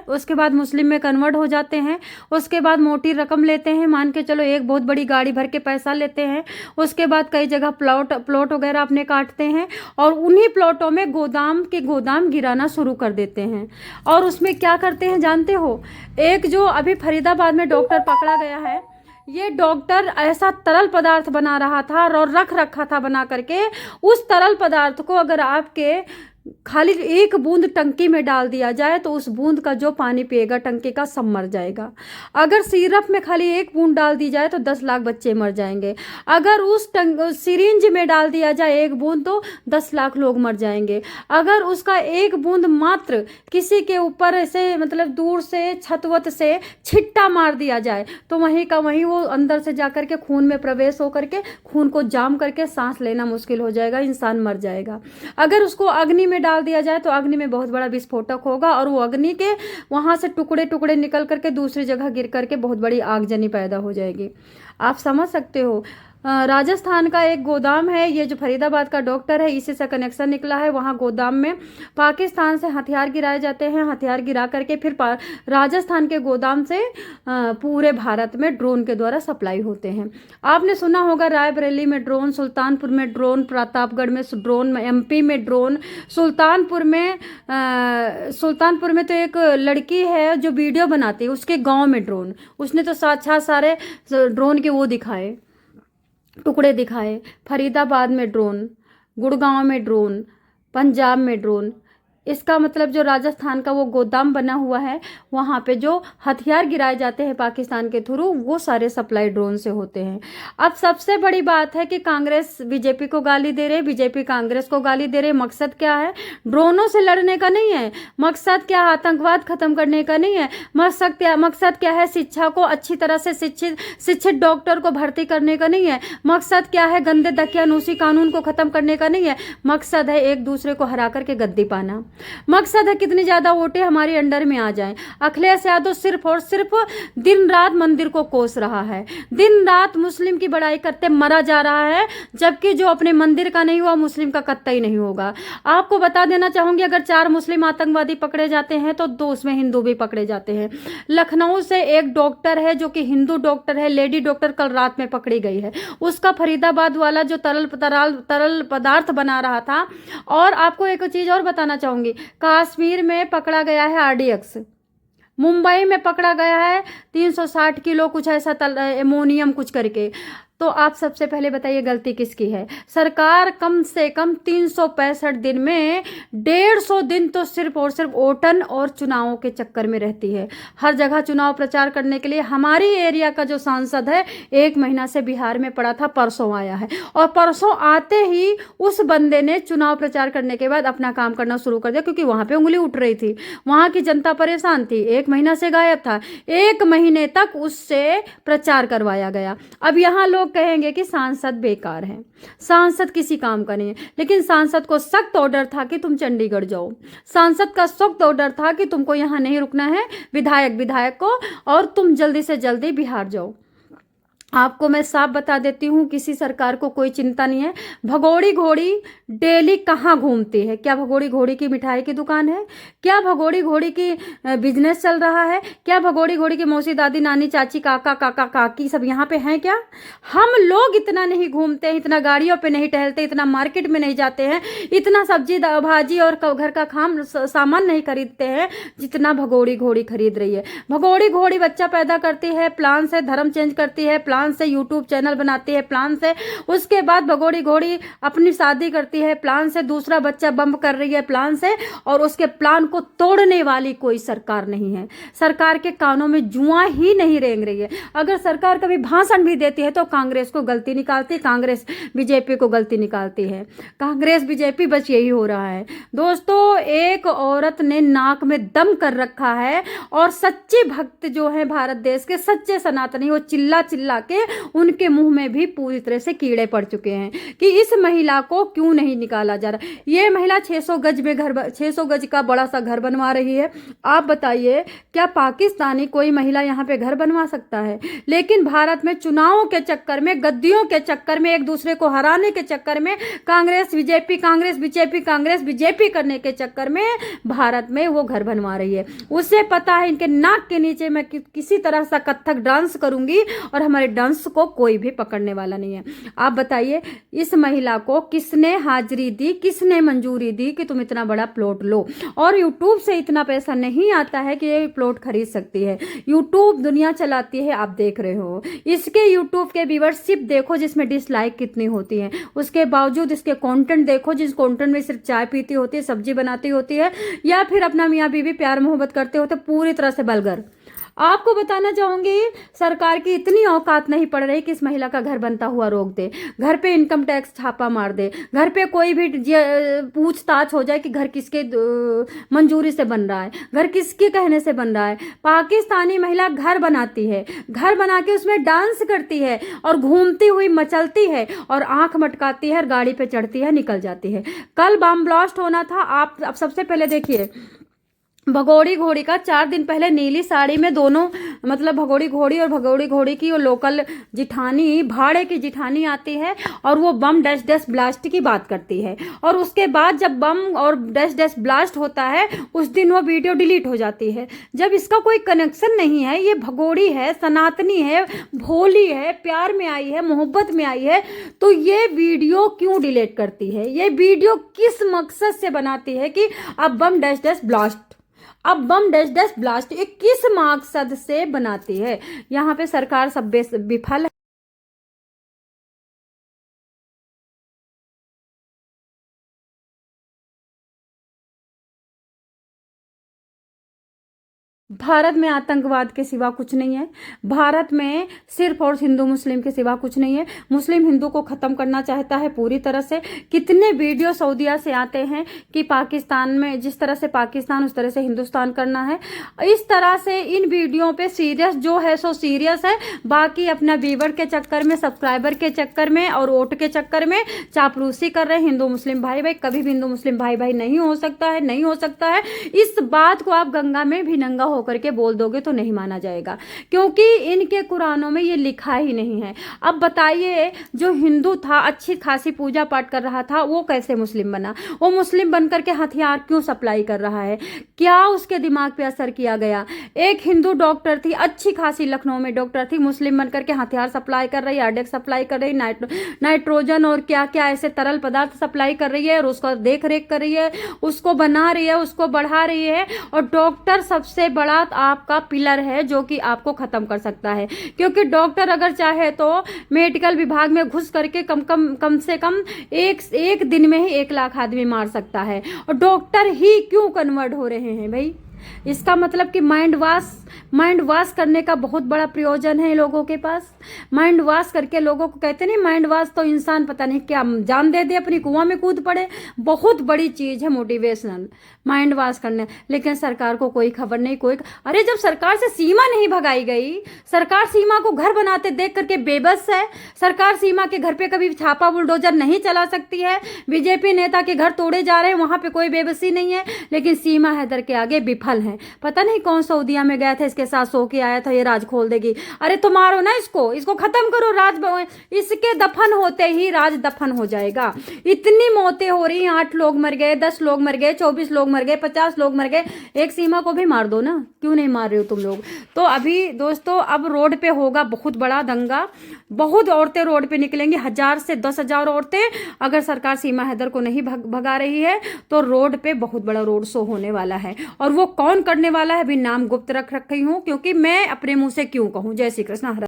उसके बाद मुस्लिम में कन्वर्ट हो जाते हैं, उसके बाद मोटी रकम लेते हैं, मान के चलो एक बहुत बड़ी गाड़ी भर के पैसा लेते हैं, उसके बाद कई जगह प्लॉट वगैरह अपने काटते हैं और उन्हीं प्लॉटों में गोदाम गिराना शुरू कर देते हैं। और उसमें क्या करते हैं जानते हो, एक जो अभी फरीदाबाद में डॉक्टर पकड़ा गया है, ये डॉक्टर ऐसा तरल पदार्थ बना रहा था और रख रखा था बना करके, उस तरल पदार्थ को अगर आपके खाली एक बूंद टंकी में डाल दिया जाए तो उस बूंद का जो पानी पिएगा टंकी का सब मर जाएगा। अगर सिरप में खाली एक बूंद डाल दी जाए तो 10 लाख बच्चे मर जाएंगे। अगर उस सिरिंज में डाल दिया जाए एक बूंद तो 10 लाख लोग मर जाएंगे। अगर उसका एक बूंद मात्र किसी के ऊपर ऐसे मतलब दूर से छतवत से छिट्टा मार दिया जाए तो वहीं का वहीं वो अंदर से जाकर के खून में प्रवेश होकर के खून को जाम करके सांस लेना मुश्किल हो जाएगा, इंसान मर जाएगा। अगर उसको अग्नि में डाल दिया जाए तो अग्नि में बहुत बड़ा विस्फोटक होगा और वो अग्नि के वहां से टुकड़े टुकड़े निकल करके दूसरी जगह गिर करके बहुत बड़ी आगजनी पैदा हो जाएगी। आप समझ सकते हो। राजस्थान का एक गोदाम है, ये जो फरीदाबाद का डॉक्टर है इसी से कनेक्शन निकला है। वहाँ गोदाम में पाकिस्तान से हथियार गिराए जाते हैं, हथियार गिरा करके फिर राजस्थान के गोदाम से पूरे भारत में ड्रोन के द्वारा सप्लाई होते हैं। आपने सुना होगा रायबरेली में ड्रोन, सुल्तानपुर में ड्रोन, प्रतापगढ़ में ड्रोन, एमपी में ड्रोन, सुल्तानपुर में तो एक लड़की है जो वीडियो बनाती है, उसके गाँव में ड्रोन, उसने तो साक्षात सारे ड्रोन के वो दिखाए, टुकड़े दिखाए। फरीदाबाद में ड्रोन, गुड़गांव में ड्रोन, पंजाब में ड्रोन। इसका मतलब जो राजस्थान का वो गोदाम बना हुआ है वहाँ पे जो हथियार गिराए जाते हैं पाकिस्तान के थ्रू वो सारे सप्लाई ड्रोन से होते हैं। अब सबसे बड़ी बात है कि कांग्रेस बीजेपी को गाली दे रहे, बीजेपी कांग्रेस को गाली दे रहे। मकसद क्या है? ड्रोनों से लड़ने का नहीं है, मकसद क्या है? आतंकवाद खत्म करने का नहीं है, मकसद क्या है? शिक्षा को अच्छी तरह से शिक्षित डॉक्टर को भर्ती करने का नहीं है, मकसद क्या है? गंदे दकियानूसी कानून को खत्म करने का नहीं है, मकसद है एक दूसरे को हरा करके गद्दी पाना। मकसद है कितनी ज्यादा वोटें हमारे अंडर में आ जाएं। अखिलेश यादव सिर्फ और सिर्फ दिन रात मंदिर को कोस रहा है, दिन रात मुस्लिम की बड़ाई करते मरा जा रहा है, जबकि जो अपने मंदिर का नहीं हुआ मुस्लिम का कत्तई नहीं होगा। आपको बता देना चाहूंगी, अगर 4 मुस्लिम आतंकवादी पकड़े जाते हैं तो 2 उसमें हिंदू भी पकड़े जाते हैं। लखनऊ से एक डॉक्टर है जो कि हिंदू डॉक्टर है, लेडी डॉक्टर, कल रात में पकड़ी गई है। उसका फरीदाबाद वाला जो तरल पदार्थ बना रहा था। और आपको एक चीज और बताना चाहूंगी, कश्मीर में पकड़ा गया है आरडीएक्स, मुंबई में पकड़ा गया है 360 किलो कुछ ऐसा एमोनियम कुछ करके। तो आप सबसे पहले बताइए गलती किसकी है? सरकार कम से कम 365 दिन में 150 दिन तो सिर्फ और सिर्फ ओटन और चुनावों के चक्कर में रहती है। हर जगह चुनाव प्रचार करने के लिए हमारी एरिया का जो सांसद है 1 महीना से बिहार में पड़ा था, परसों आया है और परसों आते ही उस बंदे ने चुनाव प्रचार करने के बाद अपना काम करना शुरू कर दिया, क्योंकि वहां पे उंगली उठ रही थी, वहां की जनता परेशान थी। 1 महीना से गायब था, 1 महीने तक उससे प्रचार करवाया गया। अब यहाँ लोग कहेंगे कि सांसद बेकार हैं, सांसद किसी काम का नहीं है, लेकिन सांसद को सख्त ऑर्डर था कि तुम चंडीगढ़ जाओ, सांसद का सख्त ऑर्डर था कि तुमको यहाँ नहीं रुकना है, विधायक को, और तुम जल्दी से जल्दी बिहार जाओ। आपको मैं साफ बता देती हूँ, किसी सरकार को कोई चिंता नहीं है। भगोड़ी घोड़ी डेली कहाँ घूमती है? क्या भगोड़ी घोड़ी की मिठाई की दुकान है? क्या भगोड़ी घोड़ी की बिजनेस चल रहा है? क्या भगोड़ी घोड़ी की मौसी, दादी, नानी, चाची, काका, काकी सब यहाँ पे हैं क्या? हम लोग इतना नहीं घूमते हैं, इतना गाड़ियों पे नहीं टहलते, इतना मार्केट में नहीं जाते हैं, इतना सब्जी भाजी और घर का सामान नहीं खरीदते हैं जितना भगोड़ी घोड़ी खरीद रही है। भगोड़ी घोड़ी बच्चा पैदा करती है, प्लान से धर्म चेंज करती है, प्लान से यूट्यूब चैनल बनाती है, प्लान से उसके बाद भगोड़ी घोड़ी अपनी शादी करती है, प्लान से दूसरा बच्चा बम कर रही है, प्लान से, और उसके प्लान को तोड़ने वाली कोई सरकार नहीं है। सरकार के कानों में जुआं ही नहीं रेंग रही है। अगर सरकार कभी भाषण भी देती है तो कांग्रेस को गलती निकालती, कांग्रेस बीजेपी को गलती निकालती है, कांग्रेस बीजेपी, बस यही हो रहा है। दोस्तों, एक औरत ने नाक में दम कर रखा है और सच्चे भक्त जो है भारत देश के सच्चे सनातनी, वो चिल्ला चिल्ला के उनके मुंह में भी पूरी तरह से कीड़े पड़ चुके हैं कि इस महिला को क्यों नहीं निकाला जा रहा। ये महिला 600 गज में 600 गज का बड़ा सा घर बनवा रही है। आप बताइए क्या पाकिस्तानी कोई महिला यहाँ पे घर बनवा सकता है? लेकिन भारत में चुनावों के चक्कर में, गद्दियों के चक्कर में, एक दूसरे को हराने के चक्कर में, Congress BJP Congress BJP Congress BJP करने के चक्कर में भारत में वो घर बनवा रही है। उसे पता है इनके नाक के नीचे मैं किसी तरह सा कथक डांस करूंगी और हमारे डांस को कोई भी पकड़ने वाला नहीं है। आप बताइए इस महिला को किसने हाजिरी दी, किसने मंजूरी दी कि तुम इतना बड़ा प्लॉट लो? और यूट्यूब से इतना पैसा नहीं आता है कि ये प्लॉट खरीद सकती है। यूट्यूब दुनिया चलाती है, आप देख रहे हो। इसके यूट्यूब के व्यूअरशिप देखो जिसमें डिसलाइक कितनी होती है, उसके बावजूद इसके कंटेंट देखो जिस कंटेंट में सिर्फ चाय पीती होती है, सब्जी बनाती होती है या फिर अपना मियाँ बीवी प्यार मोहब्बत करते होते, पूरी तरह से बलगर। आपको बताना चाहूंगी सरकार की इतनी औकात नहीं पड़ रही कि इस महिला का घर बनता हुआ रोक दे, घर पे इनकम टैक्स छापा मार दे, घर पे कोई भी पूछताछ हो जाए कि घर किसके मंजूरी से बन रहा है, घर किसके कहने से बन रहा है। पाकिस्तानी महिला घर बनाती है, घर बना के उसमें डांस करती है और घूमती हुई मचलती है और आंख मटकाती है और गाड़ी पे चढ़ती है, निकल जाती है। कल बम ब्लास्ट होना था। आप अब सबसे पहले देखिए भगोड़ी घोड़ी का 4 दिन पहले नीली साड़ी में दोनों, मतलब भगोड़ी घोड़ी और भगोड़ी घोड़ी की वो लोकल जिठानी, भाड़े की जिठानी आती है और वो बम डैश डैश ब्लास्ट की बात करती है। और उसके बाद जब बम और डैश डैश ब्लास्ट होता है उस दिन वो वीडियो डिलीट हो जाती है। जब इसका कोई कनेक्शन नहीं है, ये भगोड़ी है, सनातनी है, भोली है, प्यार में आई है, मोहब्बत में आई है, तो ये वीडियो क्यों डिलीट करती है? ये वीडियो किस मकसद से बनाती है कि अब बम डैश डैश ब्लास्ट, अब बम डैश डैश ब्लास्ट, ये किस मकसद से बनाती है? यहाँ पे सरकार सब विफल है। भारत में आतंकवाद के सिवा कुछ नहीं है। भारत में सिर्फ और हिंदू मुस्लिम के सिवा कुछ नहीं है। मुस्लिम हिंदू को खत्म करना चाहता है पूरी तरह से। कितने वीडियो सऊदीया से आते हैं कि पाकिस्तान में जिस तरह से पाकिस्तान उस तरह से हिंदुस्तान करना है। इस तरह से इन वीडियो पे सीरियस जो है सो सीरियस है, बाकी अपना व्यूअर के चक्कर में, सब्सक्राइबर के चक्कर में और वोट के चक्कर में चापलूसी कर रहे हैं। हिंदू मुस्लिम भाई भाई कभी भी हिंदू मुस्लिम भाई भाई नहीं हो सकता है, नहीं हो सकता है। इस बात को आप गंगा में भी नंगा होकर के बोल दोगे तो नहीं माना जाएगा, क्योंकि इनके कुरानों में ये लिखा ही नहीं है। अब बताइए जो हिंदू था, अच्छी खासी पूजा पाठ कर रहा था, वो कैसे मुस्लिम बना? वो मुस्लिम बनकर के हथियार क्यों सप्लाई कर रहा है? क्या उसके दिमाग पे असर किया गया? एक हिंदू डॉक्टर थी, अच्छी खासी लखनऊ में डॉक्टर थी, मुस्लिम बनकर के हथियार सप्लाई कर रही, आर्डेक्स सप्लाई कर रही, नाइट्रोजन और क्या क्या ऐसे तरल पदार्थ सप्लाई कर रही है और उसका देख रेख कर रही है, उसको बना रही है, उसको बढ़ा रही है। और डॉक्टर सबसे बड़ा आपका पिलर है जो कि आपको खत्म कर सकता है, क्योंकि डॉक्टर अगर चाहे तो मेडिकल विभाग में घुस करके कम से कम एक दिन में ही 1 लाख आदमी मार सकता है। और डॉक्टर ही क्यों कन्वर्ट हो रहे हैं भाई? इसका मतलब कि माइंड वॉश करने का बहुत बड़ा प्रयोजन है लोगों के पास। माइंड वॉश करके लोगों को, कहते नहीं माइंड वॉश तो इंसान पता नहीं क्या जान दे दे, अपनी कुआं में कूद पड़े। बहुत बड़ी चीज है मोटिवेशनल माइंड वॉश करने, लेकिन सरकार को कोई खबर नहीं। कोई अरे जब सरकार से सीमा नहीं भगाई गई, सरकार सीमा को घर बनाते देख करके बेबस है। सरकार सीमा के घर पे कभी छापा बुलडोजर नहीं चला सकती है। बीजेपी नेता के घर तोड़े जा रहे हैं, वहां पे कोई बेबसी नहीं है, लेकिन सीमा हैदर के आगे विफल है। पता नहीं कौन सऊदीया में गया था, इसके साथ सो के आया था, ये राज खोल देगी। अरे तो मारो ना इसको खत्म करो। राज इसके दफन होते ही राज दफन हो जाएगा। इतनी मौतें हो रही, 8 लोग मर गए, 10 लोग मर गए, 24 लोग मर गए, 50 लोग मर गए। एक सीमा को भी मार दो ना, क्यों नहीं मार रहे हो तुम लोग? तो अभी दोस्तों अब रोड पे होगा बहुत बड़ा दंगा, बहुत औरतें रोड पे निकलेंगी, 1000 से 10,000 औरतें। अगर सरकार सीमा हैदर को नहीं भगा रही है तो रोड पे बहुत बड़ा रोड शो होने वाला है। और वो कौन करने वाला है अभी नाम गुप्त रख रखी हूँ, क्योंकि मैं अपने मुंह से क्यों कहूँ। जय श्री कृष्ण।